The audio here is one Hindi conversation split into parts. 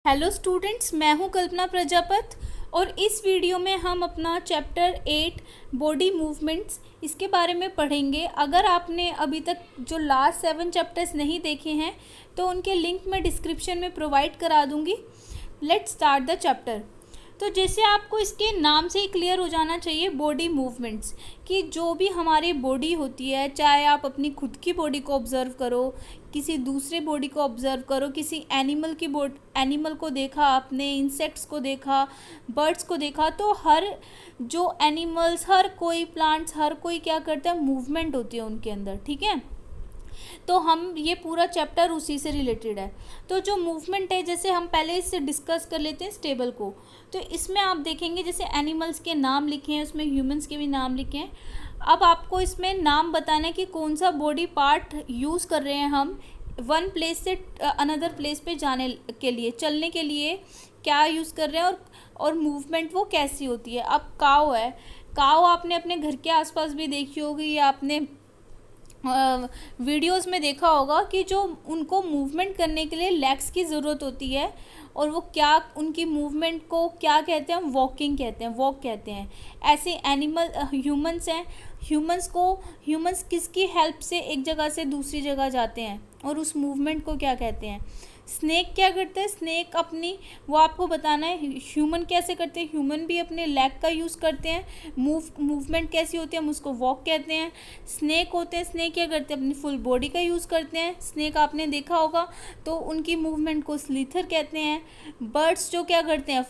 हेलो स्टूडेंट्स, मैं हूं कल्पना प्रजापत और इस वीडियो में हम अपना चैप्टर 8 बॉडी मूवमेंट्स इसके बारे में पढ़ेंगे। अगर आपने अभी तक जो लास्ट 7 चैप्टर्स नहीं देखे हैं तो उनके लिंक मैं डिस्क्रिप्शन में प्रोवाइड करा दूंगी। Let's start the chapter. तो जैसे आपको इसके नाम से ही क्लियर हो जाना चाहिए, बॉडी मूवमेंट्स, कि जो भी हमारी बॉडी होती है, चाहे आप अपनी खुद की बॉडी को ऑब्ज़र्व करो, किसी दूसरे बॉडी को ऑब्ज़र्व करो, किसी एनिमल को देखा आपने, इंसेक्ट्स को देखा, बर्ड्स को देखा, तो हर जो एनिमल्स, हर कोई प्लांट्स, हर कोई क्या करता है, मूवमेंट होती है उनके अंदर। ठीक है, तो हम ये पूरा चैप्टर उसी से रिलेटेड है। तो जो मूवमेंट है, जैसे हम पहले इससे डिस्कस कर लेते हैं इस टेबल को। तो इसमें आप देखेंगे जैसे एनिमल्स के नाम लिखे हैं, उसमें ह्यूमंस के भी नाम लिखे हैं। अब आपको इसमें नाम बताना है कि कौन सा बॉडी पार्ट यूज़ कर रहे हैं हम वन प्लेस से अनदर प्लेस पे जाने के लिए, चलने के लिए क्या यूज़ कर रहे हैं, और मूवमेंट वो कैसी होती है। अब काऊ है, काऊ आपने अपने घर के आसपास भी देखी होगी या आपने वीडियोस में देखा होगा कि जो उनको मूवमेंट करने के लिए लेग्स की ज़रूरत होती है, और वो क्या, उनकी मूवमेंट को क्या कहते हैं, वॉकिंग कहते हैं, वॉक कहते हैं। ऐसे एनिमल ह्यूमंस हैं, ह्यूमंस किसकी हेल्प से एक जगह से दूसरी जगह जाते हैं, और उस मूवमेंट को क्या कहते हैं। स्नेक क्या करते हैं, स्नेक अपनी, वो आपको बताना है ह्यूमन कैसे करते हैं। ह्यूमन भी अपने लेग का यूज़ करते हैं, मूवमेंट कैसी होती है, हम उसको वॉक कहते हैं। स्नेक होते हैं, स्नेक क्या करते हैं, अपनी फुल बॉडी का यूज़ करते हैं। स्नेक आपने देखा होगा, तो उनकी मूवमेंट को स्लीथर कहते हैं। बर्ड्स जो क्या करते हैं,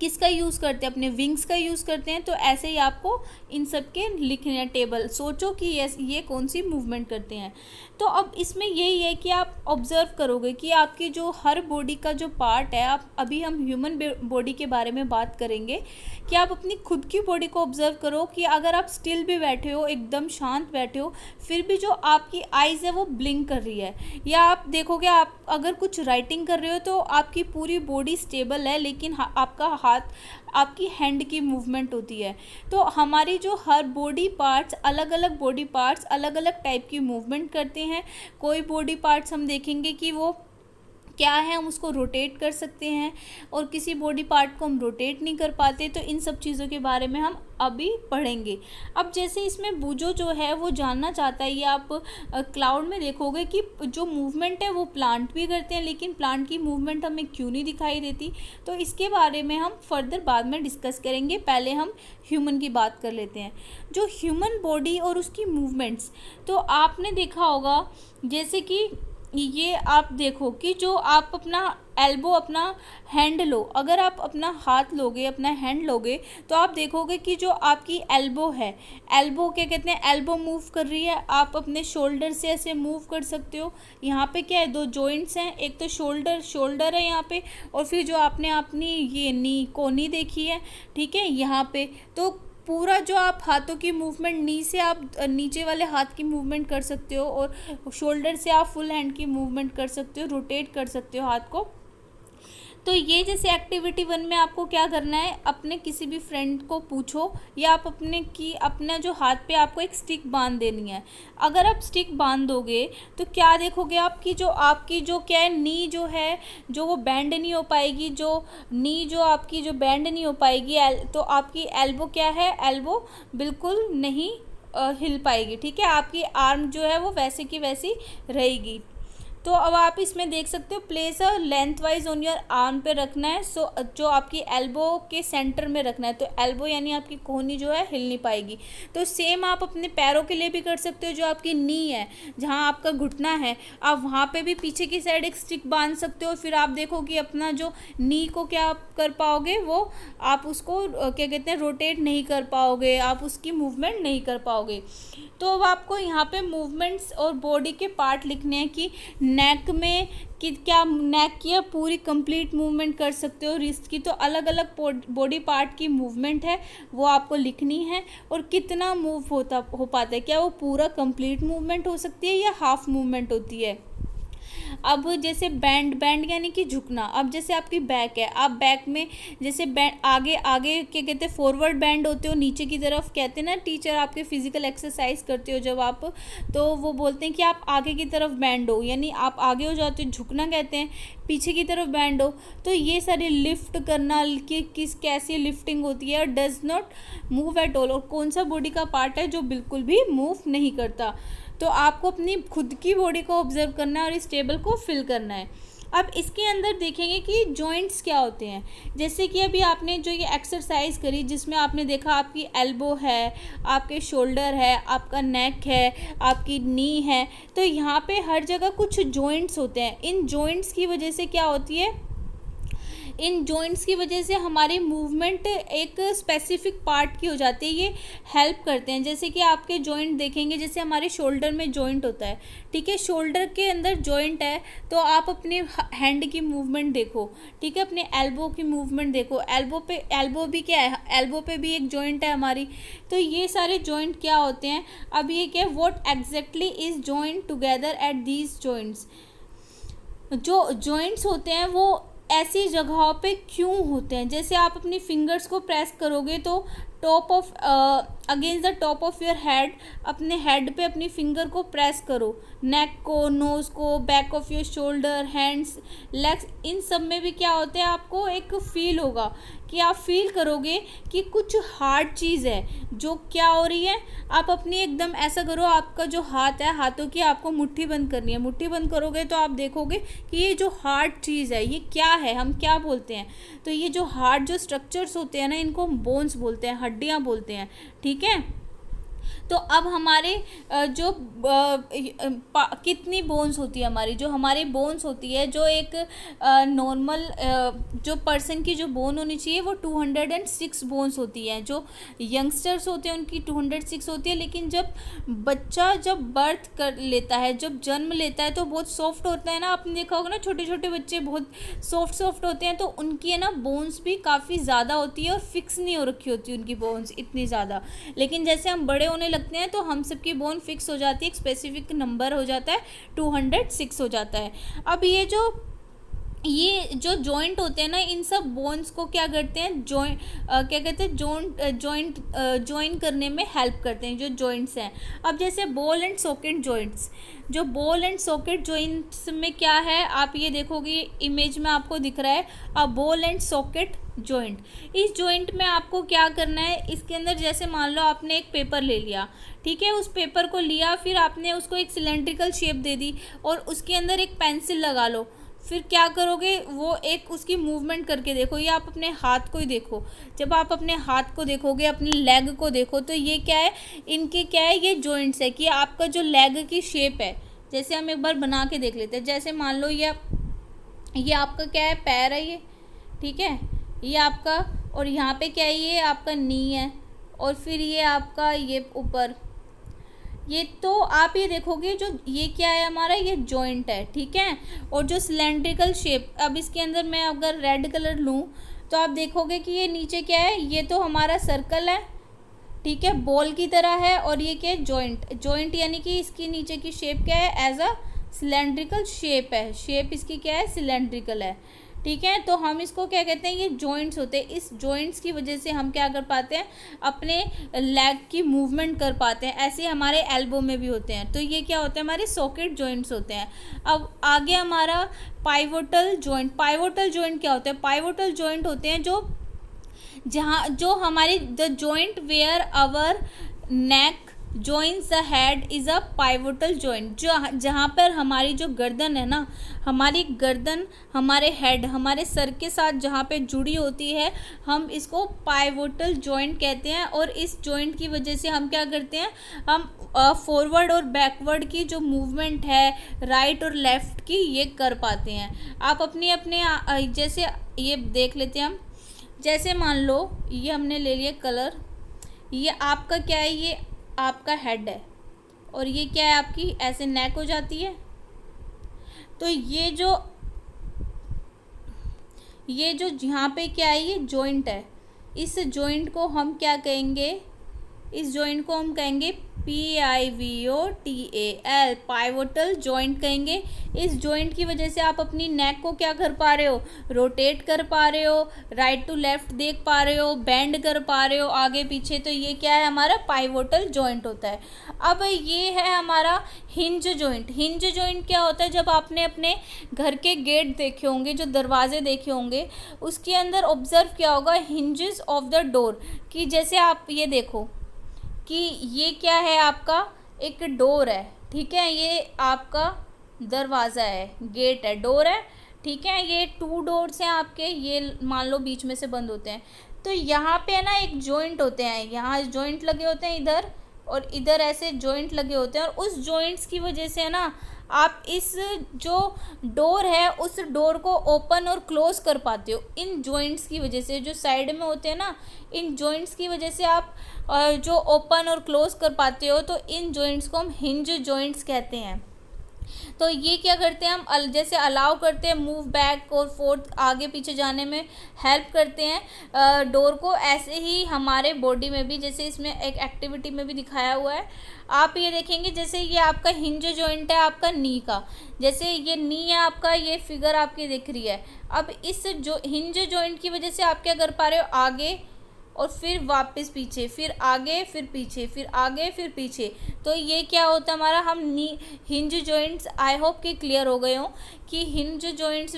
किसका यूज़ करते हैं, अपने विंग्स का यूज़ करते हैं। तो ऐसे ही आपको इन सब के लिखने हैं टेबल, सोचो कि ये कौन सी मूवमेंट करते हैं। तो अब इसमें यही है कि आप ऑब्ज़र्व करोगे कि आपकी जो हर बॉडी का जो पार्ट है, आप अभी हम ह्यूमन बॉडी के बारे में बात करेंगे, कि आप अपनी खुद की बॉडी को ऑब्ज़र्व करो कि अगर आप स्टिल भी बैठे हो, एकदम शांत बैठे हो, फिर भी जो आपकी आइज़ है वो ब्लिंक कर रही है। या आप देखोगे, आप अगर कुछ राइटिंग कर रहे हो तो आपकी पूरी बॉडी स्टेबल है, लेकिन आपका हाथ, आपकी हैंड की मूवमेंट होती है। तो हमारी जो हर बॉडी पार्ट्स, अलग अलग बॉडी पार्ट्स अलग अलग टाइप की मूवमेंट करते हैं। कोई बॉडी पार्ट्स हम देखेंगे कि वो क्या है, हम उसको रोटेट कर सकते हैं, और किसी बॉडी पार्ट को हम रोटेट नहीं कर पाते। तो इन सब चीज़ों के बारे में हम अभी पढ़ेंगे। अब जैसे इसमें बूजो जो है वो जानना चाहता है, ये आप क्लाउड में देखोगे कि जो मूवमेंट है वो प्लांट भी करते हैं, लेकिन प्लांट की मूवमेंट हमें क्यों नहीं दिखाई देती। तो इसके बारे में हम फर्दर बाद में डिस्कस करेंगे, पहले हम ह्यूमन की बात कर लेते हैं। जो ह्यूमन बॉडी और उसकी मूवमेंट्स, तो आपने देखा होगा जैसे कि ये आप देखो कि जो आप अपना एल्बो, अपना हैंड लो, अगर आप अपना हाथ लोगे, अपना हैंड लोगे, तो आप देखोगे कि जो आपकी एल्बो है, एल्बो क्या कहते हैं, एल्बो मूव कर रही है। आप अपने शोल्डर से ऐसे मूव कर सकते हो। यहाँ पे क्या है, दो जॉइंट्स हैं, एक तो शोल्डर है यहाँ पे, और फिर जो आपने अपनी ये नी कोनी देखी है, ठीक है, यहाँ पे। तो पूरा जो आप हाथों की मूवमेंट, नी से आप नीचे वाले हाथ की मूवमेंट कर सकते हो, और शोल्डर से आप फुल हैंड की मूवमेंट कर सकते हो, रोटेट कर सकते हो हाथ को। तो ये जैसे एक्टिविटी 1 में आपको क्या करना है, अपने किसी भी फ्रेंड को पूछो, या आप अपना जो हाथ पे आपको एक स्टिक बांध देनी है। अगर आप स्टिक बांध दोगे तो क्या देखोगे आप कि जो आपकी जो क्या है, नी जो है, जो वो बैंड नहीं हो पाएगी, जो नी जो आपकी जो बैंड नहीं हो पाएगी, तो आपकी एल्बो क्या है, एल्बो बिल्कुल नहीं हिल पाएगी। ठीक है, आपकी आर्म जो है वो वैसे की वैसी रहेगी। तो अब आप इसमें देख सकते हो, place a length wise on your arm पे रखना है। सो जो आपकी एल्बो के सेंटर में रखना है, तो एल्बो यानी आपकी कोहनी जो है हिल नहीं पाएगी। तो सेम आप अपने पैरों के लिए भी कर सकते हो। जो आपकी नी है, जहाँ आपका घुटना है, आप वहाँ पे भी पीछे की साइड एक स्टिक बांध सकते हो। फिर आप देखो कि अपना जो नी को क्या आप कर पाओगे, वो आप उसको क्या कहते हैं, रोटेट नहीं कर पाओगे, आप उसकी मूवमेंट नहीं कर पाओगे। तो अब आपको यहाँ पे मूवमेंट्स और बॉडी के पार्ट लिखने हैं कि नेक में कि क्या नेक की पूरी कंप्लीट मूवमेंट कर सकते हो, रिस्ट की। तो अलग अलग बॉडी पार्ट की मूवमेंट है वो आपको लिखनी है, और कितना मूव हो पाता है, क्या वो पूरा कंप्लीट मूवमेंट हो सकती है या हाफ मूवमेंट होती है। अब जैसे बैंड, बैंड यानी कि झुकना। अब जैसे आपकी बैक है, आप बैक में जैसे बैंड आगे आगे क्या कहते हैं, फॉरवर्ड बैंड होते हो नीचे की तरफ, कहते हैं ना टीचर आपके फिजिकल एक्सरसाइज करते हो जब आप, तो वो बोलते हैं कि आप आगे की तरफ बैंड हो, यानी आप आगे हो जाते हो, झुकना कहते हैं। पीछे की तरफ बैंड हो, तो ये सारी लिफ्ट करना कि किस कैसी लिफ्टिंग होती है, does not move at all, और कौन सा बॉडी का पार्ट है जो बिल्कुल भी मूव नहीं करता। तो आपको अपनी खुद की बॉडी को ऑब्जर्व करना है और इस टेबल को फिल करना है। अब इसके अंदर देखेंगे कि जॉइंट्स क्या होते हैं। जैसे कि अभी आपने जो ये एक्सरसाइज करी जिसमें आपने देखा आपकी एल्बो है, आपके शोल्डर है, आपका नेक है, आपकी नी है, तो यहाँ पे हर जगह कुछ जॉइंट्स होते हैं। इन जॉइंट्स की वजह से क्या होती है, इन जॉइंट्स की वजह से हमारी मूवमेंट एक स्पेसिफिक पार्ट की हो जाती है, ये हेल्प करते हैं। जैसे कि आपके जॉइंट देखेंगे, जैसे हमारे शोल्डर में जॉइंट होता है, ठीक है, शोल्डर के अंदर जॉइंट है, तो आप अपने हैंड की मूवमेंट देखो, ठीक है, अपने एल्बो की मूवमेंट देखो, एल्बो पे, एल्बो भी क्या है, एल्बो पे भी एक जॉइंट है हमारी। तो ये सारे जॉइंट क्या होते हैं, अब ये क्या है, what exactly is joint together at these joints. जो जॉइंट्स होते हैं वो ऐसी जगहों पे क्यों होते हैं, जैसे आप अपनी फिंगर्स को प्रेस करोगे तो top of against the top of your head, अपने हेड पे अपनी फिंगर को प्रेस करो, नेक को, नोज को, back of your shoulder, hands, legs, इन सब में भी क्या होता है, आपको एक फील होगा कि आप फील करोगे कि कुछ हार्ड चीज़ है जो क्या हो रही है। आप अपनी एकदम ऐसा करो, आपका जो हाथ है, हाथों की आपको मुट्ठी बंद करनी है, मुट्ठी बंद करोगे तो आप देखोगे कि ये जो हार्ड चीज़ है ये क्या है, हम क्या बोलते हैं, तो ये जो हार्ड जो स्ट्रक्चर्स होते हैं ना, इनको बोन्स बोलते हैं, हड्डियाँ बोलते हैं, ठीक है। तो अब हमारे जो कितनी बोन्स होती है हमारी, जो हमारी बोन्स होती है, जो एक नॉर्मल जो पर्सन की जो बोन होनी चाहिए वो 206 बोन्स होती है। जो यंगस्टर्स होते हैं उनकी 206 होती है, लेकिन जब बच्चा जब बर्थ कर लेता है, जब जन्म लेता है तो बहुत सॉफ्ट होता है ना, आपने देखा होगा ना, छोटे छोटे बच्चे बहुत सॉफ्ट सॉफ्ट होते हैं, तो उनकी है ना बोन्स भी काफ़ी ज़्यादा होती है और फिक्स नहीं हो रखी होती उनकी बोन्स इतनी ज़्यादा। लेकिन जैसे हम बड़े होने लगते हैं तो हम सबकी बोन फिक्स हो जाती है, एक स्पेसिफिक नंबर हो जाता है, 206 हो जाता है। अब ये जो जॉइंट होते हैं ना, इन सब बोन्स को क्या करते हैं, क्या कहते हैं, जॉइन करने में हेल्प करते हैं जो जॉइंट्स हैं। अब जैसे बॉल एंड सॉकेट जॉइंट्स, जो बॉल एंड सॉकेट जॉइंट्स में क्या है, आप ये देखोगे इमेज में आपको दिख रहा है, a ball and socket joint. इस जॉइंट में आपको क्या करना है, इसके अंदर जैसे मान लो आपने एक पेपर ले लिया, ठीक है, उस पेपर को लिया, फिर आपने उसको एक सिलेंड्रिकल शेप दे दी और उसके अंदर एक पेंसिल लगा लो, फिर क्या करोगे, वो एक उसकी मूवमेंट करके देखो, या आप अपने हाथ को ही देखो, जब आप अपने हाथ को देखोगे, अपनी लेग को देखो, तो ये क्या है, इनके क्या है, ये जॉइंट्स है कि आपका जो लेग की शेप है, जैसे हम एक बार बना के देख लेते हैं, जैसे मान लो ये आपका क्या है, पैर है ये, ठीक है, ये आपका, और यहाँ पे क्या है, ये आपका नी है, और फिर ये आपका ये ऊपर, ये तो आप ये देखोगे जो ये क्या है हमारा, ये जॉइंट है, ठीक है। और जो सिलेंड्रिकल शेप, अब इसके अंदर मैं अगर रेड कलर लूँ तो आप देखोगे कि ये नीचे क्या है, ये तो हमारा सर्कल है, ठीक है, बॉल की तरह है, और ये क्या है, जॉइंट, जॉइंट यानी कि इसकी नीचे की शेप क्या है, एज अ सिलेंड्रिकल शेप है, शेप इसकी क्या है, सिलेंड्रिकल है, ठीक है। तो हम इसको क्या कहते हैं, ये जॉइंट्स होते हैं। इस जॉइंट्स की वजह से हम क्या कर पाते हैं, अपने लेग की मूवमेंट कर पाते हैं। ऐसे हमारे एल्बो में भी होते हैं, तो ये क्या होते हैं, हमारे सॉकेट जॉइंट्स होते हैं। अब आगे हमारा पाइवोटल जॉइंट। पाइवोटल जॉइंट क्या होते हैं, पाइवोटल जॉइंट होते हैं जो हमारी the joint where our neck joins the head is a pivotal joint. जहाँ पर हमारी जो गर्दन है ना, हमारी गर्दन हमारे हेड, हमारे सर के साथ जहाँ पे जुड़ी होती है, हम इसको पाइवोटल जॉइंट कहते हैं। और इस जॉइंट की वजह से हम क्या करते हैं, हम फॉरवर्ड और बैकवर्ड की जो मूवमेंट है, राइट और लेफ़्ट की, ये कर पाते हैं। आप अपने जैसे ये देख लेते हैं हम, जैसे मान लो ये हमने ले लिया कलर, ये आपका क्या है, ये आपका हेड है, और ये क्या है, आपकी ऐसे नेक हो जाती है। तो ये जो यहाँ पे क्या है, ये जॉइंट है। इस जॉइंट को हम क्या कहेंगे, इस जॉइंट को हम कहेंगे PIVOTAL, पाइवोटल जॉइंट कहेंगे। इस जॉइंट की वजह से आप अपनी नेक को क्या कर पा रहे हो, रोटेट कर पा रहे हो, राइट टू लेफ्ट देख पा रहे हो, बेंड कर पा रहे हो आगे पीछे। तो ये क्या है, हमारा पाइवोटल जॉइंट होता है। अब ये है हमारा हिंज जॉइंट। हिंज जॉइंट क्या होता है, जब आपने अपने घर के गेट देखे होंगे, जो दरवाजे देखे होंगे, उसके अंदर ऑब्जर्व किया होगा हिंजेस ऑफ द डोर, कि जैसे आप ये देखो कि ये क्या है, आपका एक डोर है, ठीक है, ये आपका दरवाज़ा है, गेट है, डोर है, ठीक है। ये 2 डोर्स हैं आपके, ये मान लो बीच में से बंद होते हैं। तो यहाँ पे है ना एक जॉइंट होते हैं, यहाँ जॉइंट लगे होते हैं इधर, और इधर ऐसे जॉइंट लगे होते हैं, और उस जॉइंट्स की वजह से है ना आप इस जो डोर है उस डोर को ओपन और क्लोज कर पाते हो। इन जॉइंट्स की वजह से, जो साइड में होते हैं ना, इन जॉइंट्स की वजह से आप जो ओपन और क्लोज कर पाते हो, तो इन जॉइंट्स को हम हिंज जॉइंट्स कहते हैं। तो ये क्या करते हैं, हम जैसे अलाउ करते हैं मूव बैक और फोर्थ, आगे पीछे जाने में हेल्प करते हैं डोर को। ऐसे ही हमारे बॉडी में भी, जैसे इसमें एक एक्टिविटी में भी दिखाया हुआ है, आप ये देखेंगे, जैसे ये आपका हिंज जॉइंट है आपका नी का, जैसे ये नी है आपका, ये फिगर आपकी दिख रही है। अब इस जो हिंज जॉइंट की वजह से आप क्या कर पा रहे हो, आगे और फिर वापस पीछे, फिर आगे फिर पीछे, फिर आगे फिर पीछे। तो ये क्या होता है हमारा, हम नी हिंज जॉइंट्स, आई होप कि क्लियर हो गए हो कि हिंज जॉइंट्स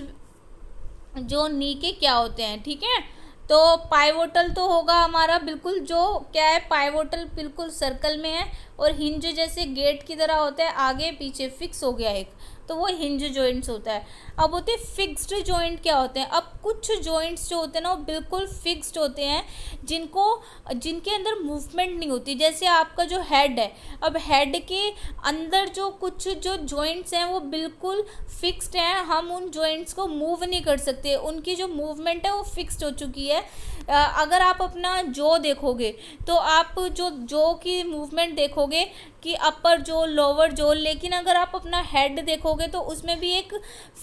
जो नी के क्या होते हैं, ठीक है। तो पाइवोटल तो होगा हमारा बिल्कुल, जो क्या है, पाइवोटल बिल्कुल सर्कल में है, और हिंज जैसे गेट की तरह होता है, आगे पीछे फिक्स हो गया एक, तो वो हिंज जॉइंट्स होता है। अब होते हैं फिक्स्ड जॉइंट, क्या होते हैं, अब कुछ जॉइंट्स जो होते हैं ना वो बिल्कुल फिक्स्ड होते हैं, जिनके अंदर मूवमेंट नहीं होती। जैसे आपका जो हेड है, अब हेड के अंदर जो कुछ जो जॉइंट्स हैं वो बिल्कुल फिक्स्ड हैं, हम उन जॉइंट्स को मूव नहीं कर सकते, उनकी जो मूवमेंट है वो फिक्स्ड हो चुकी है। अगर आप अपना जो देखोगे तो आप जो की मूवमेंट देखोगे कि अपर जो, लोअर जो, लेकिन अगर आप अपना हेड देखोगे तो उसमें भी एक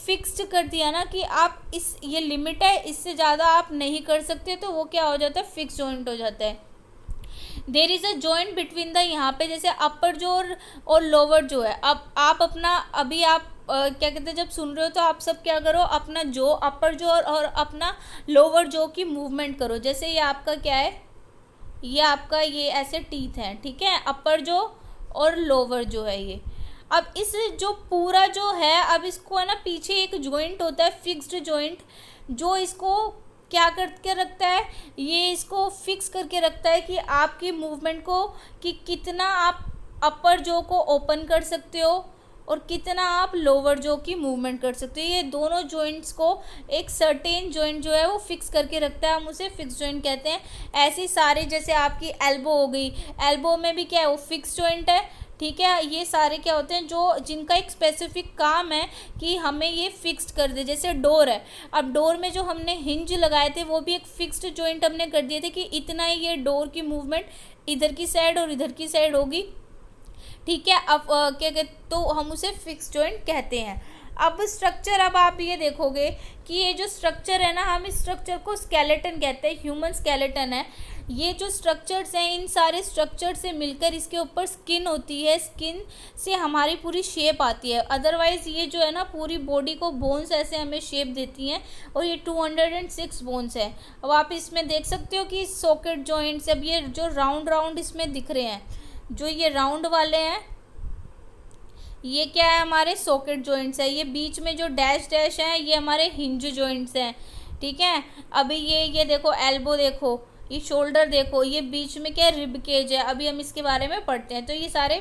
फिक्स्ड कर दिया ना कि आप ये लिमिट है, इससे ज़्यादा आप नहीं कर सकते, तो वो क्या हो जाता है, फिक्स जॉइंट हो जाता है। There is a joint between the, यहाँ पे जैसे अपर जो और लोअर जो है। अब आप अपना, अभी आप क्या कहते हैं, जब सुन रहे हो तो आप सब क्या करो, अपना जो अपर जो और अपना लोअर जो की मूवमेंट करो। जैसे ये आपका क्या है, ये आपका ये ऐसे टीथ हैं, ठीक है, अपर जो और लोअर जो है ये। अब इस जो पूरा जो है, अब इसको है ना पीछे एक जॉइंट होता है, फिक्स्ड जॉइंट, जो इसको क्या करके रखता है, ये इसको फिक्स करके रखता है कि आपकी मूवमेंट को, कि कितना आप अपर जो को ओपन कर सकते हो और कितना आप लोअर जो की मूवमेंट कर सकते हो। ये दोनों जॉइंट्स को एक सर्टेन जॉइंट जो है वो फिक्स करके रखता है, हम उसे फिक्स जॉइंट कहते हैं। ऐसी सारी, जैसे आपकी एल्बो हो गई, एल्बो में भी क्या है, वो फिक्स जॉइंट है, ठीक है। ये सारे क्या होते हैं, जो जिनका एक स्पेसिफिक काम है कि हमें ये फिक्स्ड कर दे। जैसे डोर है, अब डोर में जो हमने हिंज लगाए थे वो भी एक फिक्स्ड जॉइंट हमने कर दिए थे कि इतना ही ये डोर की मूवमेंट इधर की साइड और इधर की साइड होगी, ठीक है। अब क्या कहते, तो हम उसे फिक्स जॉइंट कहते हैं। अब स्ट्रक्चर, अब आप ये देखोगे कि ये जो स्ट्रक्चर है ना, हम इस स्ट्रक्चर को स्केलेटन कहते हैं, ह्यूमन स्केलेटन है। ये जो स्ट्रक्चर्स हैं, इन सारे स्ट्रक्चर से मिलकर इसके ऊपर स्किन होती है, स्किन से हमारी पूरी शेप आती है। अदरवाइज़ ये जो है ना पूरी बॉडी को बोन्स ऐसे हमें शेप देती हैं, और ये 206 बोन्स है। अब आप इसमें देख सकते हो कि सॉकेट जॉइंट्स, अब ये जो राउंड राउंड इसमें दिख रहे हैं, जो ये राउंड वाले हैं, ये क्या है, हमारे सॉकेट जॉइंट्स है। ये बीच में जो डैश डैश हैं ये हमारे हिंज जॉइंट्स हैं, ठीक है। अभी ये देखो, एल्बो देखो, ये शोल्डर देखो, ये बीच में क्या रिब केज है, अभी हम इसके बारे में पढ़ते हैं। तो ये सारे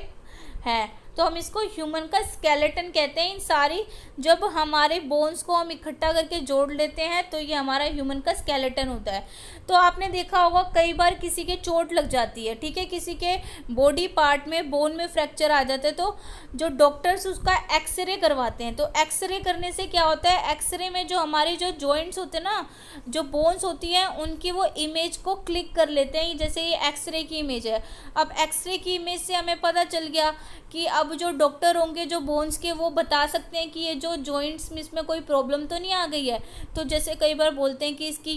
हैं, तो हम इसको ह्यूमन का स्केलेटन कहते हैं। इन सारी जब हमारे बोन्स को हम इकट्ठा करके जोड़ लेते हैं तो ये हमारा ह्यूमन का स्केलेटन होता है। तो आपने देखा होगा कई बार किसी के चोट लग जाती है, ठीक है, किसी के बॉडी पार्ट में, बोन में फ्रैक्चर आ जाता है, तो जो डॉक्टर्स उसका एक्सरे करवाते हैं। तो एक्सरे करने से क्या होता है, एक्सरे में जो हमारे जो जॉइंट्स होते हैं ना, जो बोन्स होती हैं, उनकी वो इमेज को क्लिक कर लेते हैं। जैसे ये एक्सरे की इमेज है, अब एक्सरे की इमेज से हमें पता चल गया कि अब जो डॉक्टर होंगे जो बोन्स के, वो बता सकते हैं कि ये जो जॉइंट्स में इसमें कोई प्रॉब्लम तो नहीं आ गई है। तो जैसे कई बार बोलते हैं कि इसकी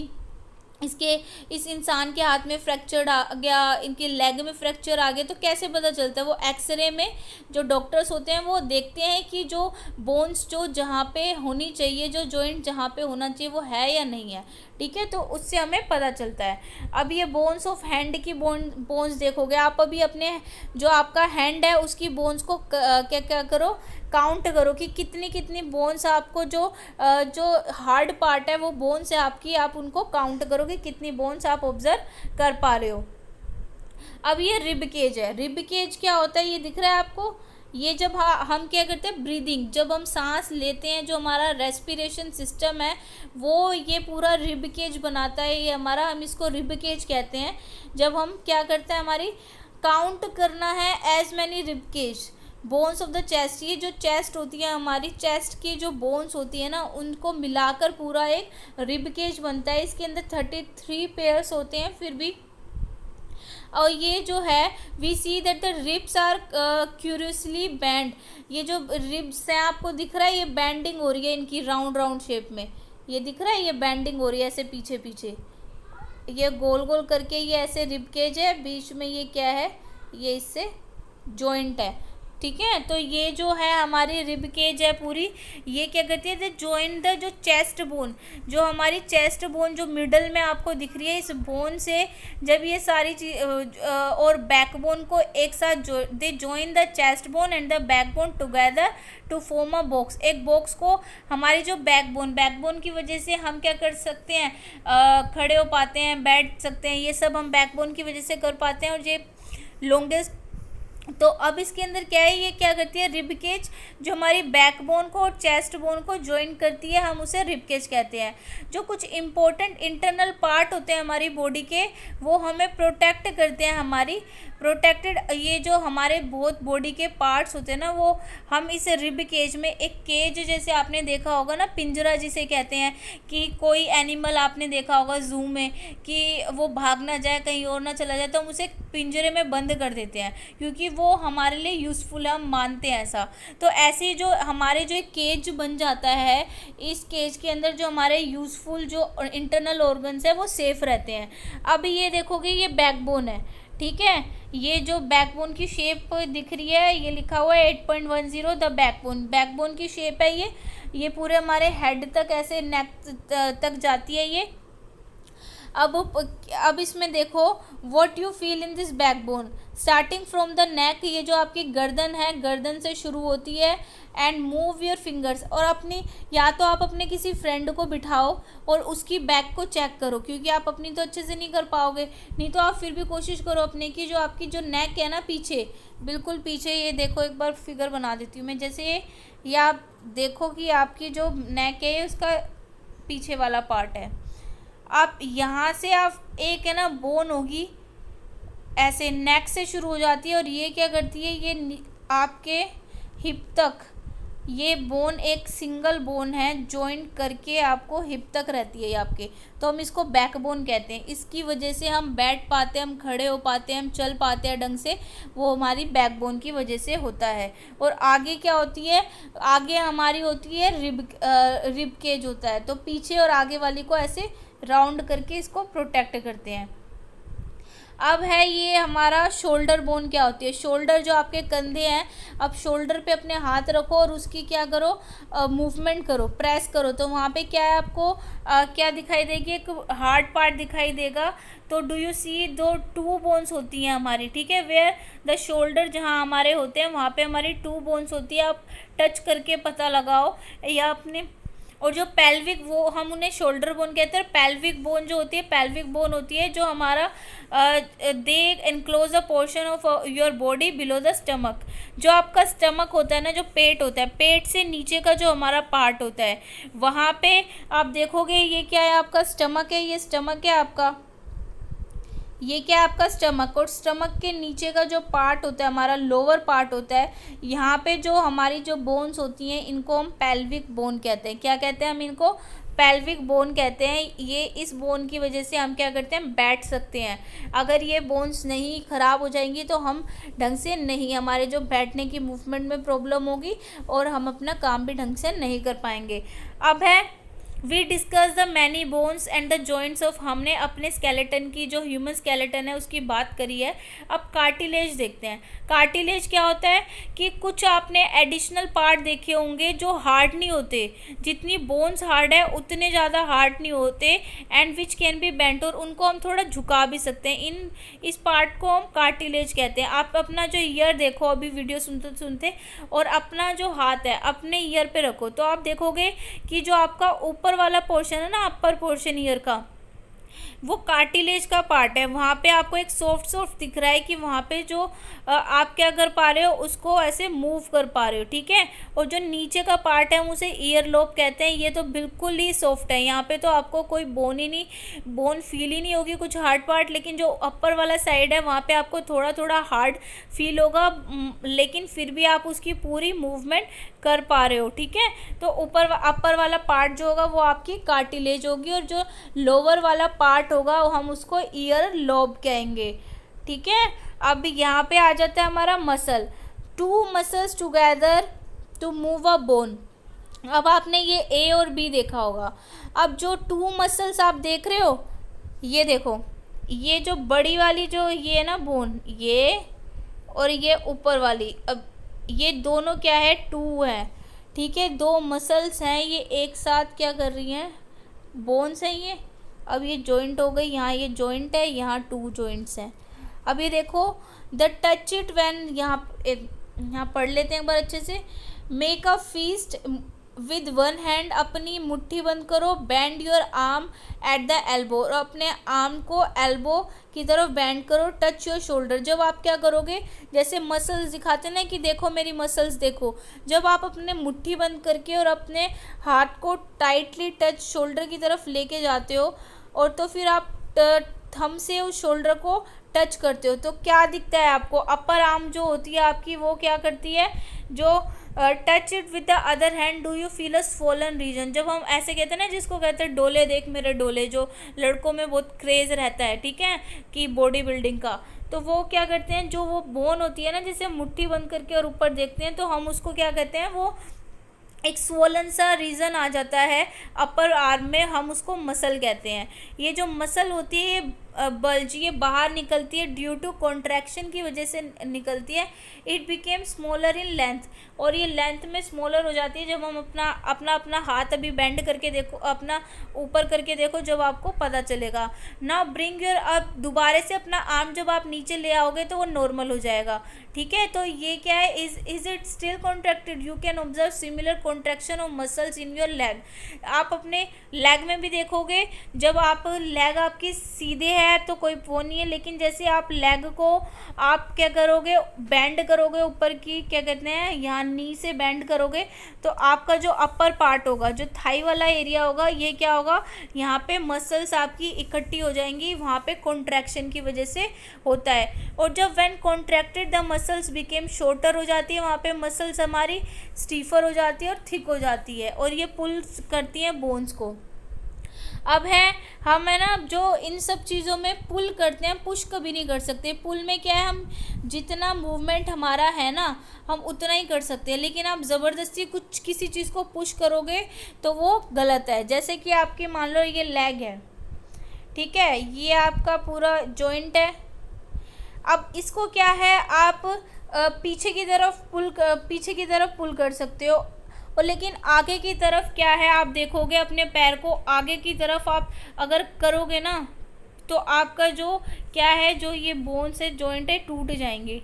इसके इस इंसान के हाथ में फ्रैक्चर आ गया, इनके लेग में फ्रैक्चर आ गया, तो कैसे पता चलता है? वो एक्सरे में जो डॉक्टर्स होते हैं वो देखते हैं कि जो बोन्स जो जहाँ पे होनी चाहिए, जो जॉइंट जहाँ पे होना चाहिए वो है या नहीं है, ठीक है, तो उससे हमें पता चलता है। अब ये बोन्स ऑफ हैंड की बोन्स देखोगे आप, अभी अपने जो आपका हैंड है उसकी बोन्स को क्या क्या करो, काउंट करो कि कितनी कितनी बोन्स आपको जो हार्ड पार्ट है वो बोन्स है आपकी, आप उनको काउंट करो कि कितनी बोन्स आप ऑब्जर्व कर पा रहे हो। अब ये रिब केज है। रिब केज क्या होता है ये दिख रहा है आपको? ये जब हम क्या करते हैं, ब्रीदिंग, जब हम सांस लेते हैं, जो हमारा रेस्पिरेशन सिस्टम है वो ये पूरा रिब केज बनाता है, ये हमारा, हम इसको रिब केज कहते हैं। जब हम क्या करते हैं, हमारी काउंट करना है as many rib cage bones of the chest, ये जो चेस्ट होती है हमारी, चेस्ट की जो बोन्स होती है ना उनको मिलाकर पूरा एक रिब केज बनता है। इसके अंदर 33 पेयर्स होते हैं फिर भी। और ये जो है we see that the ribs are curiously bend, ये जो रिब्स हैं आपको दिख रहा है ये बैंडिंग हो रही है इनकी राउंड राउंड शेप में, ये दिख रहा है, ये बैंडिंग हो रही है ऐसे पीछे पीछे, ये गोल गोल करके ये ऐसे रिब केज है, बीच में ये क्या है, ये इससे जॉइंट है, ठीक है। तो ये जो है हमारी रिब केज है पूरी, ये क्या कहती है, द जॉइंट द जो चेस्ट बोन, जो हमारी चेस्ट बोन जो मिडल में आपको दिख रही है, इस बोन से जब ये सारी चीज और बैकबोन को एक साथ they join the chest bone and the backbone together to form a box, एक बॉक्स को हमारी जो बैकबोन की वजह से हम क्या कर सकते हैं, खड़े हो पाते हैं, बैठ सकते हैं, ये सब हम बैकबोन की वजह से कर पाते हैं। और ये लॉन्गेस्ट, तो अब इसके अंदर क्या है, ये क्या करती है, रिब केज जो हमारी बैकबोन को और चेस्ट बोन को ज्वाइन करती है, हम उसे रिब केज कहते हैं। जो कुछ इंपॉर्टेंट इंटरनल पार्ट होते हैं हमारी बॉडी के, वो हमें प्रोटेक्ट करते हैं, हमारी प्रोटेक्टेड, ये जो हमारे बहुत बॉडी के पार्ट्स होते हैं ना, वो हम इस रिब केज में, एक केज जैसे आपने देखा होगा ना, पिंजरा जिसे कहते हैं, कि कोई एनिमल आपने देखा होगा जू में कि वो भाग ना जाए, कहीं और ना चला जाए, तो हम उसे पिंजरे में बंद कर देते हैं क्योंकि वो हमारे लिए यूज़फुल है, हम मानते हैं ऐसा। तो ऐसे जो हमारे जो एक केज बन जाता है, इस केज के अंदर जो हमारे यूज़फुल जो इंटरनल ऑर्गन्स है वो सेफ रहते हैं। अब ये देखोगे ये बैकबोन है, ठीक है, ये जो बैकबोन की शेप दिख रही है, ये लिखा हुआ है 8.10 द बैकबोन, बैकबोन की शेप है ये पूरे हमारे हेड तक ऐसे नेक तक जाती है ये। अब इसमें देखो, what you feel in this backbone, starting from the neck, ये जो आपकी गर्दन है, गर्दन से शुरू होती है, एंड मूव योर फिंगर्स, और अपनी, या तो आप अपने किसी फ्रेंड को बिठाओ और उसकी बैक को चेक करो, क्योंकि आप अपनी तो अच्छे से नहीं कर पाओगे, नहीं तो आप फिर भी कोशिश करो अपने की, जो आपकी जो नेक है ना पीछे, बिल्कुल पीछे, ये देखो एक बार फिगर बना देती हूँ मैं, जैसे ये आप देखो कि आपकी जो नेक है उसका पीछे वाला पार्ट है, आप यहाँ से आप एक है ना बोन होगी ऐसे नेक से शुरू हो जाती है, और ये क्या करती है, ये आपके हिप तक, ये बोन एक सिंगल बोन है, जॉइंट करके आपको हिप तक रहती है ये आपके, तो हम इसको बैकबोन कहते हैं। इसकी वजह से हम बैठ पाते हैं, हम खड़े हो पाते हैं, हम चल पाते हैं ढंग से, वो हमारी बैकबोन की वजह से होता है। और आगे क्या होती है, आगे हमारी होती है रिब केज होता है, तो पीछे और आगे वाली को ऐसे राउंड करके इसको प्रोटेक्ट करते हैं। अब है ये हमारा शोल्डर बोन, क्या होती है, शोल्डर जो आपके कंधे हैं, अब शोल्डर पे अपने हाथ रखो और उसकी क्या करो, मूवमेंट करो, प्रेस करो, तो वहाँ पे क्या है आपको क्या दिखाई देगी, एक हार्ड पार्ट दिखाई देगा। तो डू यू सी, दो 2 बोन्स होती हैं हमारी, ठीक है, वेयर द शोल्डर, जहाँ हमारे होते हैं वहाँ पे हमारी 2 बोन्स होती है, आप टच करके पता लगाओ, या अपने, और जो पेल्विक, वो हम उन्हें शोल्डर बोन कहते हैं। पेल्विक बोन जो होती है, पेल्विक बोन होती है जो हमारा they enclose a portion of your body below the stomach, जो आपका स्टमक होता है ना, जो पेट होता है, पेट से नीचे का जो हमारा पार्ट होता है, वहाँ पे आप देखोगे ये क्या है, आपका स्टमक है, ये स्टमक है आपका, ये क्या है आपका स्टमक, और स्टमक के नीचे का जो पार्ट होता है हमारा लोअर पार्ट होता है, यहाँ पे जो हमारी जो बोन्स होती हैं इनको हम पेल्विक बोन कहते हैं। क्या कहते हैं हम इनको, पेल्विक बोन कहते हैं। ये इस बोन की वजह से हम क्या करते हैं, बैठ सकते हैं। अगर ये बोन्स नहीं ख़राब हो जाएंगी तो हम ढंग से नहीं, हमारे जो बैठने की मूवमेंट में प्रॉब्लम होगी और हम अपना काम भी ढंग से नहीं कर पाएंगे। अब है we discuss the many bones and the joints of, हमने अपने स्केलेटन की, जो ह्यूमन स्केलेटन है उसकी बात करी है। अब कार्टिलेज देखते हैं। कार्टिलेज क्या होता है कि कुछ आपने एडिशनल पार्ट देखे होंगे जो हार्ड नहीं होते, जितनी बोन्स हार्ड है उतने ज़्यादा हार्ड नहीं होते, and which can be bent, और उनको हम थोड़ा झुका भी सकते हैं। इस पार्ट को हम कार्टिलेज कहते हैं। आप अपना जो ईयर देखो, अभी वीडियो सुनते सुनते, और अपना जो हाथ है अपने ईयर पे रखो, तो आप देखोगे कि जो आपका ऊपर वाला पोर्शन है ना, अपर पोर्शन ईयर का, वो कार्टिलेज का पार्ट है। वहाँ पे आपको एक सॉफ्ट सॉफ्ट दिख रहा है कि वहाँ पे जो आप क्या कर पा रहे हो, उसको ऐसे मूव कर पा रहे हो, ठीक है। और जो नीचे का पार्ट है हम उसे ईयर लोब कहते हैं। ये तो बिल्कुल ही सॉफ्ट है, यहाँ पे तो आपको कोई बोन ही नहीं, बोन फील ही नहीं होगी, कुछ हार्ड पार्ट। लेकिन जो अपर वाला साइड है वहाँ पे आपको थोड़ा थोड़ा हार्ड फील होगा, लेकिन फिर भी आप उसकी पूरी मूवमेंट कर पा रहे हो, ठीक है। तो अपर वाला पार्ट जो होगा वो आपकी कार्टिलेज होगी, और जो लोअर वाला पार्ट होगा हम उसको ईयर लोब कहेंगे, ठीक है। अब यहाँ पे आ जाता है हमारा muscle. Two muscles together to move a bone. अब आपने ये ए और बी देखा होगा। अब जो टू मसल्स आप देख रहे हो, ये देखो, ये जो बड़ी वाली जो ये है ना बोन, ये और ये ऊपर वाली, अब ये दोनों क्या है, टू है, ठीक है। दो मसल्स हैं, ये एक साथ क्या कर रही हैं, बोन्स हैं ये। अब ये जॉइंट हो गई, यहाँ ये जॉइंट है, यहाँ टू जॉइंट्स हैं। अब ये देखो, द टच इट व्हेन, यहाँ पढ़ लेते हैं एक बार अच्छे से। Make a feast with one hand, अपनी मुट्ठी बंद करो। Band your arm at the elbow, और अपने आर्म को एल्बो की तरफ बैंड करो। टच योर शोल्डर, जब आप क्या करोगे, जैसे मसल्स दिखाते ना कि देखो मेरी मसल्स देखो, जब आप अपने मुट्ठी बंद करके और अपने हाथ को टाइटली टच शोल्डर की तरफ लेके जाते हो, और तो फिर आप थंब से उस शोल्डर को टच करते हो, तो क्या दिखता है आपको, अपर आर्म जो होती है आपकी वो क्या करती है, जो touch it with the other hand, do you feel a swollen region. जब हम ऐसे कहते हैं ना, जिसको कहते हैं डोले देख मेरे डोले, जो लड़कों में बहुत क्रेज़ रहता है, ठीक है, कि बॉडी बिल्डिंग का, तो वो क्या करते हैं, जो वो बोन होती है ना, जिसे मुट्ठी बंद करके और ऊपर देखते हैं, तो हम उसको क्या कहते हैं, वो एक स्वोलन सा रीज़न आ जाता है अपर आर्म में, हम उसको मसल कहते हैं। ये जो मसल होती है ये बल्ज, ये बाहर निकलती है ड्यू टू कॉन्ट्रैक्शन की वजह से निकलती है। It became smaller in length, और ये लेंथ में स्मॉलर हो जाती है जब हम अपना हाथ अभी बेंड करके देखो, अपना ऊपर करके देखो, जब आपको पता चलेगा। नाउ ब्रिंग योर अप, दोबारा से अपना आर्म जब आप नीचे ले आओगे तो वो नॉर्मल हो जाएगा, ठीक है। तो ये क्या है, is it still contracted, you can observe similar contraction of muscles in your leg. आप अपने लेग में भी देखोगे, जब आप लेग आपकी सीधे है तो कोई वो नहीं है, लेकिन जैसे आप लेग को आप क्या करोगे, बैंड करोगे ऊपर की, क्या कहते हैं, यहाँ नी से बैंड करोगे, तो आपका जो अपर पार्ट होगा, जो थाई वाला एरिया होगा, ये क्या होगा, यहाँ पे मसल्स आपकी इकट्ठी हो जाएंगी, वहाँ पे कॉन्ट्रैक्शन की वजह से होता है। और जब when contracted the muscles became shorter हो जाती है, वहाँ पे मसल्स हमारी स्टीफर हो जाती है और थिक हो जाती है, और ये पुल करती हैं बोन्स को। अब है, हम है ना जो इन सब चीज़ों में पुल करते हैं, पुश कभी नहीं कर सकते। पुल में क्या है, हम जितना मूवमेंट हमारा है ना, हम उतना ही कर सकते हैं, लेकिन आप ज़बरदस्ती कुछ किसी चीज़ को पुश करोगे तो वो गलत है। जैसे कि आपके मान लो ये लेग है, ठीक है, ये आपका पूरा जॉइंट है। अब इसको क्या है, आप पीछे की तरफ पुल कर सकते हो, और लेकिन आगे की तरफ क्या है, आप देखोगे अपने पैर को आगे की तरफ आप अगर करोगे ना, तो आपका जो क्या है, जो ये बोन से जॉइंट है टूट जाएंगे,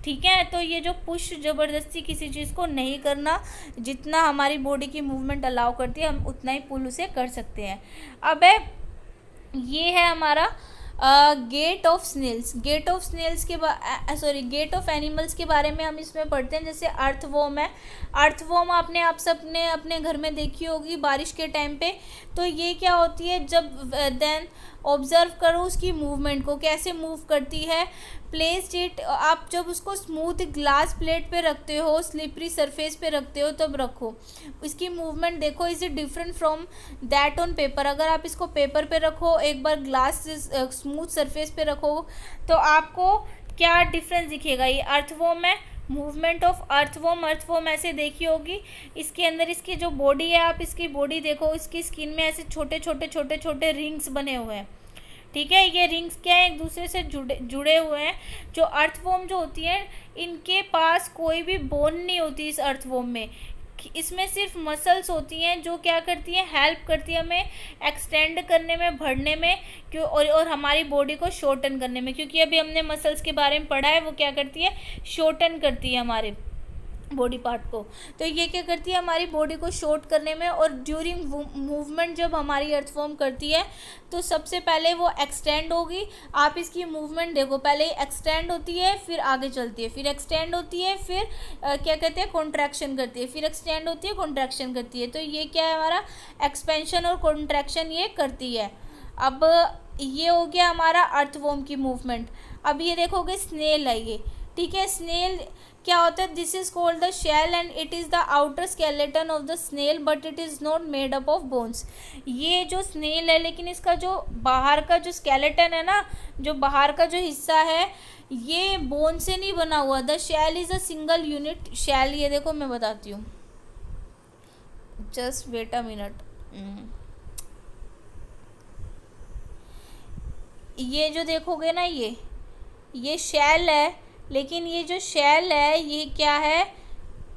ठीक है। तो ये जो पुश ज़बरदस्ती किसी चीज़ को नहीं करना, जितना हमारी बॉडी की मूवमेंट अलाउ करती है हम उतना ही पुल उसे कर सकते हैं। अब ये है हमारा gait of snails. Gait of animals के बारे में हम इसमें पढ़ते हैं। जैसे अर्थवॉर्म है, अर्थवॉर्म आपने आप सबने अपने घर में देखी होगी बारिश के टाइम पे। तो ये क्या होती है, जब देन ऑब्जर्व करो उसकी मूवमेंट को, कैसे मूव करती है। प्लेस्ड इट, आप जब उसको स्मूथ ग्लास प्लेट पे रखते हो, स्लिपरी सरफेस पे रखते हो, तब रखो, इसकी मूवमेंट देखो। Is it different from that on paper. अगर आप इसको पेपर पे रखो, एक बार ग्लास स्मूथ सरफेस पे रखो, तो आपको क्या डिफरेंस दिखेगा। ये अर्थवॉर्म है, मूवमेंट ऑफ अर्थवॉर्म, अर्थवॉर्म ऐसे देखी होगी, इसके अंदर इसकी जो बॉडी है, आप इसकी बॉडी देखो, इसकी स्किन में ऐसे छोटे छोटे छोटे छोटे रिंग्स बने हुए हैं, ठीक है। ये रिंग्स क्या है, एक दूसरे से जुड़े हुए हैं। जो अर्थवॉर्म जो होती है, इनके पास कोई भी बोन नहीं होती इस अर्थवॉर्म में, इसमें सिर्फ मसल्स होती हैं जो क्या करती हैं, हेल्प करती है हमें एक्सटेंड करने में, बढ़ने में, क्यों, और हमारी बॉडी को शॉर्टन करने में, क्योंकि अभी हमने मसल्स के बारे में पढ़ा है, वो क्या करती है, शॉर्टन करती है हमारे बॉडी पार्ट को। तो ये क्या करती है, हमारी बॉडी को शॉर्ट करने में, और ड्यूरिंग मूवमेंट जब हमारी अर्थवॉर्म करती है तो सबसे पहले वो एक्सटेंड होगी। आप इसकी मूवमेंट देखो, पहले एक्सटेंड होती है, फिर आगे चलती है, फिर एक्सटेंड होती है, फिर क्या कहते हैं, कॉन्ट्रैक्शन करती है, फिर एक्सटेंड होती है, कॉन्ट्रैक्शन करती है। तो ये क्या है, हमारा एक्सपेंशन और कॉन्ट्रैक्शन ये करती है। अब ये हो गया हमारा अर्थवॉर्म की मूवमेंट। अब ये देखोगे स्नेल है ये, ठीक है। स्नेल क्या होता है, this is called the shell and it is the outer skeleton of the snail but it is not made up of bones. ये जो स्नेल है, लेकिन इसका जो बाहर का जो स्केलेटन है ना, जो बाहर का जो हिस्सा है, ये बोन से नहीं बना हुआ। The shell is a single unit shell. ये देखो मैं बताती हूँ, जस्ट वेट अ मिनट। ये जो देखोगे ना, ये शेल है, लेकिन ये जो शेल है ये क्या है,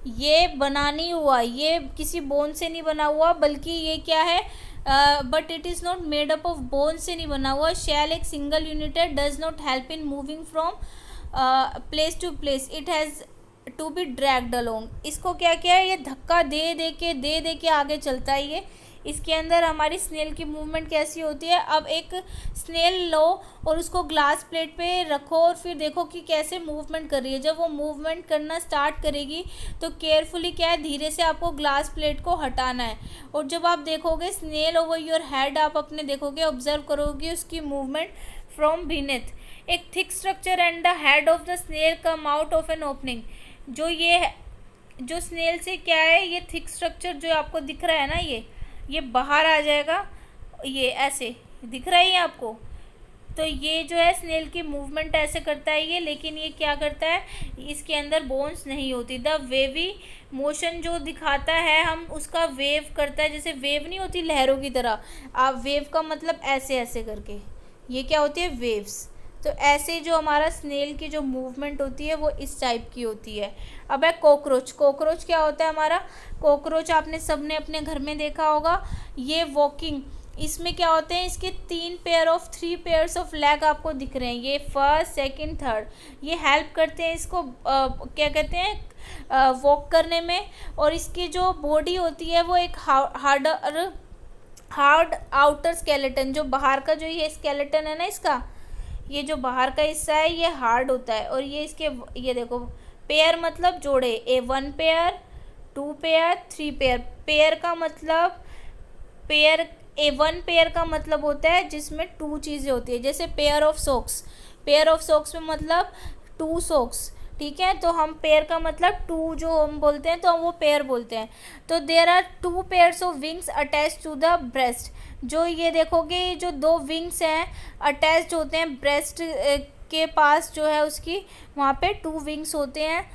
ये बना नहीं हुआ, ये किसी बोन से नहीं बना हुआ, बल्कि ये क्या है, but it is not made up of bone से नहीं बना हुआ। शेल एक सिंगल यूनिट है, does not help in moving from place to place, it has to be dragged along. इसको क्या क्या है, ये धक्का दे के आगे चलता है ये। इसके अंदर हमारी स्नेल की मूवमेंट कैसी होती है। अब एक स्नेल लो और उसको ग्लास प्लेट पे रखो और फिर देखो कि कैसे मूवमेंट कर रही है। जब वो मूवमेंट करना स्टार्ट करेगी तो केयरफुली क्या है, धीरे से आपको ग्लास प्लेट को हटाना है। और जब आप देखोगे स्नेल ओवर योर हेड, आप अपने देखोगे, ऑब्जर्व करोगे उसकी मूवमेंट फ्रॉम बीनेथ। एक thick structure and the head of the snail come out of an opening. जो स्नेल से क्या है, ये थिक स्ट्रक्चर जो आपको दिख रहा है ना, ये बाहर आ जाएगा, ये ऐसे दिख रहा है आपको। तो ये जो है स्नेल की मूवमेंट ऐसे करता है ये, लेकिन ये क्या करता है, इसके अंदर बोन्स नहीं होती। द वेवी मोशन जो दिखाता है हम, उसका वेव करता है, जैसे वेव नहीं होती लहरों की तरह। आप वेव का मतलब ऐसे ऐसे करके, ये क्या होती है, वेव्स। तो ऐसे जो हमारा स्नेल की जो मूवमेंट होती है वो इस टाइप की होती है। अब है कॉकरोच। कॉकरोच क्या होता है हमारा, कॉकरोच आपने सबने अपने घर में देखा होगा। ये वॉकिंग, इसमें क्या होते हैं, इसके 3 पेयर्स ऑफ लेग आपको दिख रहे हैं, ये फर्स्ट सेकंड थर्ड। ये हेल्प करते हैं इसको क्या कहते हैं, वॉक करने में। और इसकी जो बॉडी होती है वो एक हार्ड आउटर स्केलेटन, जो बाहर का जो ये स्केलेटन है ना इसका, ये जो बाहर का हिस्सा है ये हार्ड होता है। और ये इसके, ये देखो, पेयर मतलब जोड़े, 1 पेयर, 2 पेयर, 3 पेयर। पेयर का मतलब, पेयर 1 पेयर का मतलब होता है जिसमें 2 चीज़ें होती है। जैसे pair of socks, pair of socks में मतलब 2 सॉक्स, ठीक है। तो हम पेयर का मतलब 2 जो हम बोलते हैं तो हम वो पेयर बोलते हैं। तो there are 2 pairs of wings attach to the breast. जो ये देखोगे, जो 2 विंग्स हैं अटैच्ड होते हैं ब्रेस्ट के पास, जो है उसकी वहाँ पे 2 विंग्स होते हैं।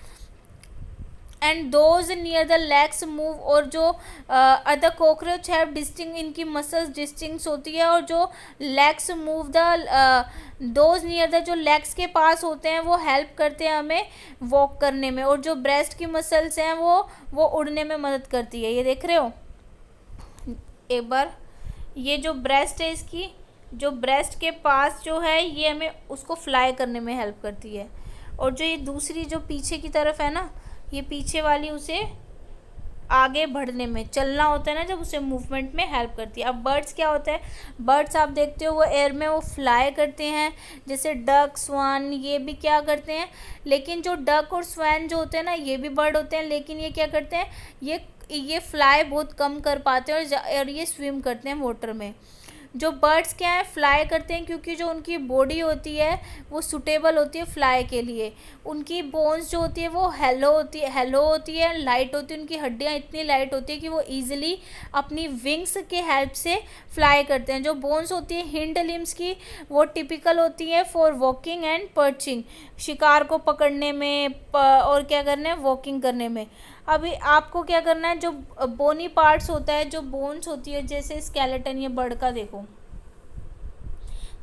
And those near the legs move, और जो अदर कॉकरोच हैव डिस्टिंग, इनकी मसल्स डिस्टिंक्ट होती है। और जो legs move the those near the, जो लेग्स के पास होते हैं वो हेल्प करते हैं हमें वॉक करने में। और जो ब्रेस्ट की मसल्स हैं वो उड़ने में मदद करती है। ये देख रहे हो एक बार, ये जो ब्रेस्ट है इसकी, जो ब्रेस्ट के पास जो है ये हमें उसको फ्लाई करने में हेल्प करती है। और जो ये दूसरी जो पीछे की तरफ है ना, ये पीछे वाली उसे आगे बढ़ने में, चलना होता है ना जब, उसे मूवमेंट में हेल्प करती है। अब बर्ड्स क्या होता है, बर्ड्स आप देखते हो वो एयर में वो फ्लाई करते हैं, जैसे डक, स्वान, ये भी क्या करते हैं। लेकिन जो डक और स्वैन जो होते हैं ना, ये भी बर्ड होते हैं, लेकिन ये क्या करते हैं, ये फ्लाई बहुत कम कर पाते हैं और ये स्विम करते हैं वाटर में। जो बर्ड्स क्या है फ्लाई करते हैं क्योंकि जो उनकी बॉडी होती है वो सूटेबल होती है फ्लाई के लिए। उनकी बोन्स जो होती है वो हेलो होती है, लाइट होती है, उनकी हड्डियाँ इतनी लाइट होती है कि वो ईजिली अपनी विंग्स के हेल्प से फ्लाई करते हैं। जो बोन्स होती है हिंड लिम्स की वो टिपिकल होती है फॉर वॉकिंग एंड पर्चिंग, शिकार को पकड़ने में और क्या करना है वॉकिंग करने में। अभी आपको क्या करना है, जो बोनी पार्ट्स होता है, जो बोन्स होती है, जैसे स्केलेटन ये बर्ड का देखो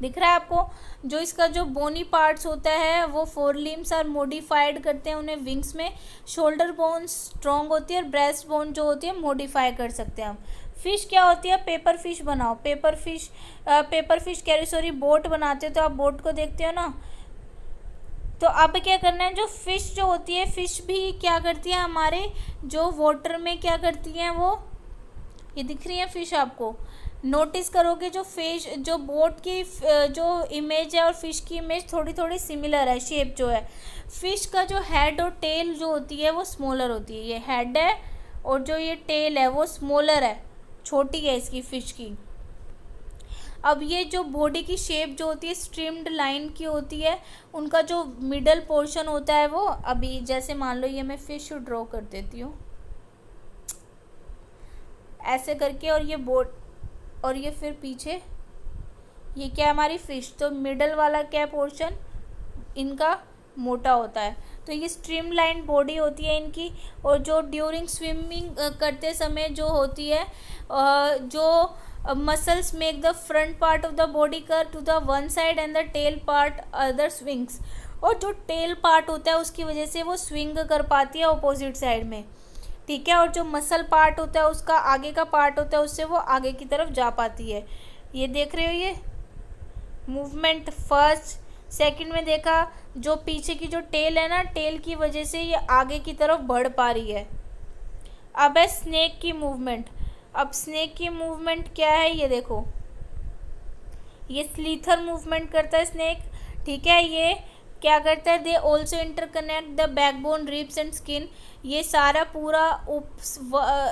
दिख रहा है आपको, जो इसका जो बोनी पार्ट्स होता है वो फोर लिम्स आर मॉडिफाइड करते हैं उन्हें विंग्स में। शोल्डर बोन स्ट्रॉन्ग होती है और ब्रेस्ट बोन जो होती है मॉडिफाई कर सकते हैं हम। फिश क्या होती है, पेपर फिश बनाओ, paper fish carry sorry boat बनाते हो तो आप बोट को देखते हो ना। तो अब क्या करना है, जो फिश जो होती है फिश भी क्या करती है हमारे जो वाटर में क्या करती हैं, वो ये दिख रही है फिश आपको, नोटिस करोगे जो फिश जो बोट की जो इमेज है और फिश की इमेज थोड़ी थोड़ी सिमिलर है, शेप जो है। फिश का जो हेड और टेल जो होती है वो स्मॉलर होती है, ये हेड है और जो ये टेल है वो स्मॉलर है, छोटी है इसकी फिश की। अब ये जो बॉडी की शेप जो होती है स्ट्रीम्ड लाइन की होती है, उनका जो मिडल पोर्शन होता है वो, अभी जैसे मान लो ये मैं फिश ड्रॉ कर देती हूँ ऐसे करके, और ये बोट और ये फिर पीछे ये क्या हमारी फिश, तो मिडल वाला क्या पोर्शन इनका मोटा होता है। तो ये स्ट्रीम लाइन बॉडी होती है इनकी। और जो ड्यूरिंग स्विमिंग करते समय जो होती है जो muscles make the front part of the body कर to the one side and the tail part other swings, और जो टेल पार्ट होता है उसकी वजह से वो स्विंग कर पाती है अपोजिट साइड में, ठीक है। और जो मसल पार्ट होता है उसका आगे का पार्ट होता है उससे वो आगे की तरफ जा पाती है। ये देख रहे हो ये मूवमेंट फर्स्ट सेकंड में देखा, जो पीछे की जो टेल है ना, टेल की वजह से ये आगे की तरफ बढ़ पा रही है। अब है स्नेक की मूवमेंट। अब स्नेक की मूवमेंट क्या है, ये देखो ये स्लीथर मूवमेंट करता है स्नेक, ठीक है। ये क्या करता है, they also interconnect the backbone ribs and skin. ये सारा पूरा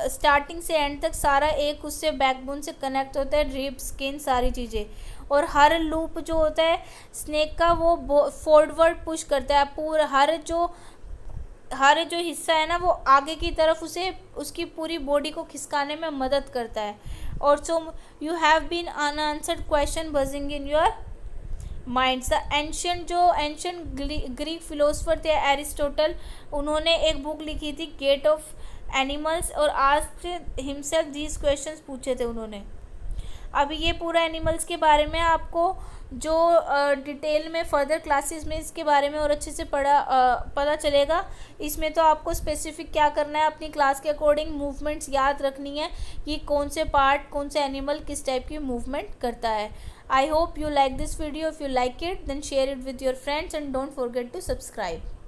स्टार्टिंग से एंड तक सारा एक उससे बैकबोन से कनेक्ट होता है, रिब्स स्किन सारी चीज़ें। और हर लूप जो होता है स्नेक का वो फॉरवर्ड पुश करता है, पूरा हर जो हिस्सा है ना वो आगे की तरफ उसे उसकी पूरी बॉडी को खिसकाने में मदद करता है। और so you have been unanswered question buzzing in your minds. The ancient Greek philosopher थे एरिस्टोटल, उन्होंने एक बुक लिखी थी गेट ऑफ एनिमल्स और आस्क्ड हिमसेल्फ दीज क्वेश्चंस पूछे थे उन्होंने। अभी ये पूरा एनिमल्स के बारे में आपको जो डिटेल में फर्दर क्लासेस में इसके बारे में और अच्छे से पता चलेगा। इसमें तो आपको स्पेसिफिक क्या करना है, अपनी क्लास के अकॉर्डिंग मूवमेंट्स याद रखनी है कि कौन से पार्ट कौन से एनिमल किस टाइप की मूवमेंट करता है। I hope you like this video. If you like it, then share it with your friends and don't forget to subscribe.